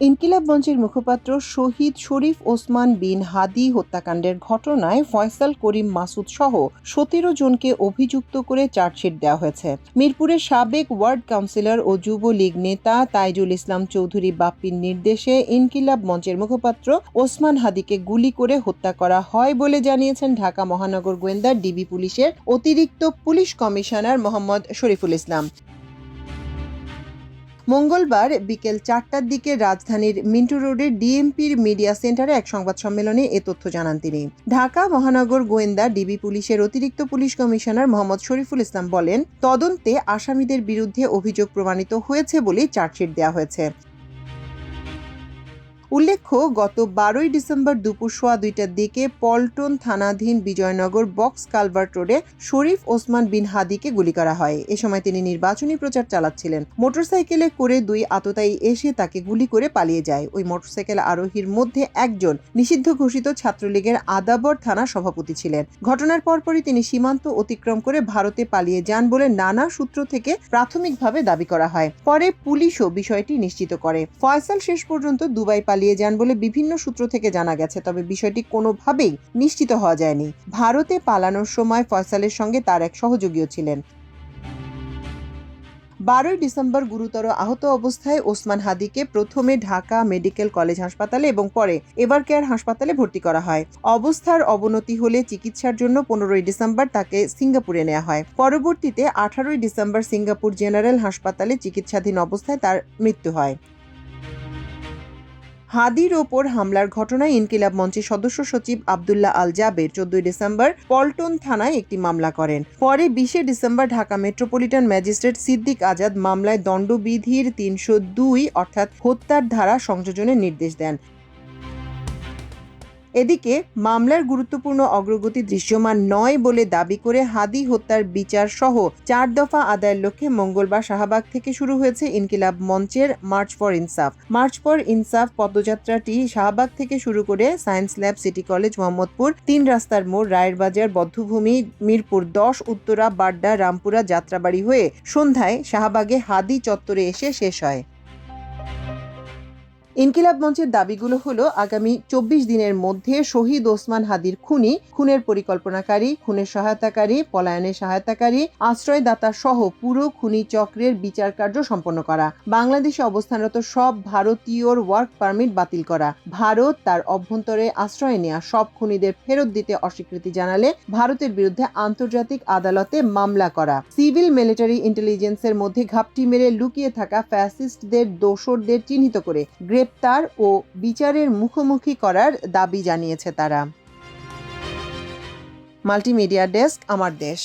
ইনকিলাব মঞ্চের মুখপাত্র শহীদ শরীফ ওসমান বিন হাদি হত্যাকাণ্ডের ঘটনায় ফয়সাল করিম মাসুদ সহ ১৭ জনকে অভিযুক্ত করে চার্জশিট দেওয়া হয়েছে। মিরপুরের সাবেক ওয়ার্ড কাউন্সিলর ও যুবলীগ নেতা তাইজুল ইসলাম চৌধুরী বাপ্পির নির্দেশে ইনকিলাব মঞ্চের মুখপাত্র ওসমান হাদিকে গুলি করে হত্যা করা হয় বলে জানিয়েছেন ঢাকা মহানগর গোয়েন্দা ডিবি পুলিশের অতিরিক্ত পুলিশ কমিশনার মোহাম্মদ শরীফুল ইসলাম। মঙ্গলবার বিকেল ৪টার দিকে রাজধানীর মিন্টু রোডের ডিএমপির মিডিয়া সেন্টারে এক সংবাদ সম্মেলনে এ তথ্য জানান তিনি। ঢাকা মহানগর গোয়েন্দা ডিবি পুলিশের অতিরিক্ত পুলিশ কমিশনার মোহাম্মদ শরীফুল ইসলাম বলেন, তদন্তে আসামিদের বিরুদ্ধে অভিযোগ প্রমাণিত হয়েছে বলেই চার্জশিট দেওয়া হয়েছে। উল্লেখ্য, গত ১২ ডিসেম্বর দুপুর ২:১টার দিকে পল্টন থানাধীন বিজয়নগর বক্স কালভার্ট রোডে শরীফ ওসমান বিন হাদিকে গুলি করা হয়। এ সময় তিনি নির্বাচনী প্রচার চালাচ্ছিলেন। মোটরসাইকেলে করে দুই আততায়ী এসে তাকে গুলি করে পালিয়ে যায়। ওই মোটরসাইকেল আরোহীর মধ্যে একজন নিষিদ্ধ ঘোষিত ছাত্রলীগের আদাবর থানা সভাপতি ছিলেন। ঘটনার পরপরই তিনি সীমান্ত অতিক্রম করে ভারতে পালিয়ে যান বলে নানা সূত্র থেকে প্রাথমিকভাবে দাবি করা হয়। পরে পুলিশও বিষয়টি নিশ্চিত করে। ফয়সাল শেষ পর্যন্ত দুবাই পালিয়ে যান বলে বিভিন্ন সূত্র থেকে জানা গেছে, তবে বিষয়টি কোনোভাবেই নিশ্চিত হওয়া যায়নি। ভারতে পালানোর সময় ফয়সালের সঙ্গে তার এক সহযোগীও ছিলেন। ১২ ডিসেম্বর গুরুতর আহত অবস্থায় ওসমান হাদিকে প্রথমে ঢাকা মেডিকেল কলেজ হাসপাতালে এবং পরে এভারকেয়ার হাসপাতালে ভর্তি করা হয়। অবস্থার অবনতি হলে চিকিৎসার জন্য ১৫ ডিসেম্বর তাকে সিঙ্গাপুরে নেওয়া হয়। পরবর্তীতে ১৮ ডিসেম্বর সিঙ্গাপুর জেনারেল হাসপাতালে চিকিৎসাধীন অবস্থায় তার মৃত্যু হয়। হাদির ওপর হামলার ঘটনায় ইনকিলাব মঞ্চের সদস্য সচিব আব্দুল্লাহ আল জাবের ১৪ ডিসেম্বর পল্টন থানায় একটি মামলা করেন। পরে ২০ December Dhaka metropolitan magistrate Siddique Azad মামলায় দণ্ডবিধির ৩০২ অর্থাৎ হত্যার ধারা সংযোজনের নির্দেশ দেন। এদিকে মামলার গুরুত্বপূর্ণ অগ্রগতি দৃশ্যমান নয় বলে দাবি করে হাদি হত্যার বিচার সহ ৪ দফা আদায়ের লক্ষ্যে মঙ্গলবার শাহবাগ থেকে শুরু হয়েছে ইনকিলাব মঞ্চের মার্চ ফর ইনসাফ। মার্চ ফর ইনসাফ পদযাত্রাটি শাহবাগ থেকে শুরু করে science lab, city college, Mohammadpur, ৩ রাস্তার মোড়, রায়ের বাজার, বধ্যভূমি, মিরপুর ১০, উত্তরা, বাড্ডা, রামপুরা, যাত্রাবাড়ি হয়ে সন্ধ্যায় শাহবাগে হাদি চত্বরে এসে শেষ হয়। ইনকিলাব মঞ্চের দাবিগুলো হলো, আগামী ২৪ দিনের মধ্যে শহীদ ওসমান হাদির খুনের পরিকল্পনাকারী, খুনের সহায়তাকারী, পলায়নের সহায়তাকারী, আশ্রয়দাতা সহ পুরো খুনি চক্রের বিচার কার্য সম্পন্ন করা, বাংলাদেশে অবস্থানরত সব ভারতীয়র ওয়ার্ক পারমিট বাতিল করা, ভারত তার অভ্যন্তরে আশ্রয় নেওয়া সব খুনিদের ফেরত দিতে অস্বীকৃতি জানালে ভারতের বিরুদ্ধে আন্তর্জাতিক আদালতে মামলা করা, সিভিল মিলিটারি ইন্টেলিজেন্সের মধ্যে ঘাপটি মেরে লুকিয়ে থাকা ফ্যাসিস্টদের দোসরদের চিহ্নিত করে গ্রেপ্তার ও বিচারের মুখোমুখি করার দাবি জানিয়েছে তারা। মাল্টিমিডিয়া ডেস্ক, আমার দেশ।